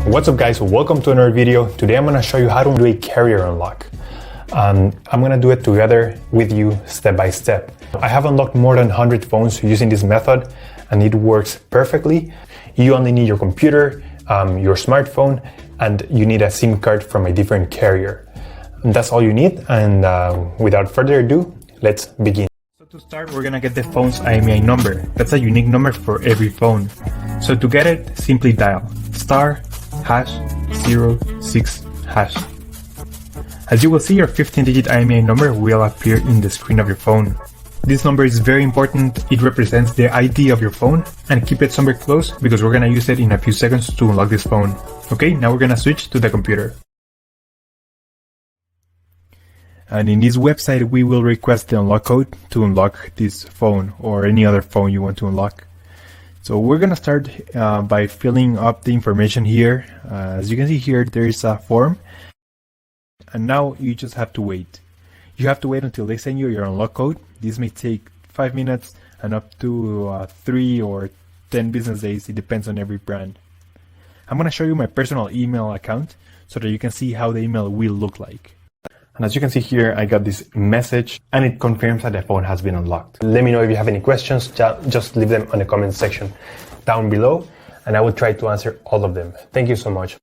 What's up guys, welcome to another video. Today I'm going to show you how to do a carrier unlock. I'm going to do it together with you step by step. I have unlocked more than 100 phones using this method and it works perfectly. You only need your computer, your smartphone, and you need a SIM card from a different carrier. And that's all you need, and without further ado, let's begin. So to start, we're going to get the phone's IMEI number. That's a unique number for every phone. So to get it, simply dial *#06#. As you will see, your 15-digit IMEI number will appear in the screen of your phone. This number is very important. It represents the ID of your phone, and keep it somewhere close because we're going to use it in a few seconds to unlock this phone. Okay, now we're going to switch to the computer. And in this website, we will request the unlock code to unlock this phone or any other phone you want to unlock. So we're going to start by filling up the information here. As you can see here, there is a form. And now you just have to wait. You have to wait until they send you your unlock code. This may take 5 minutes and up to 3 or 10 business days. It depends on every brand. I'm going to show you my personal email account so that you can see how the email will look like. And as you can see here, I got this message and it confirms that the phone has been unlocked. Let me know if you have any questions, just leave them on the comment section down below and I will try to answer all of them. Thank you so much.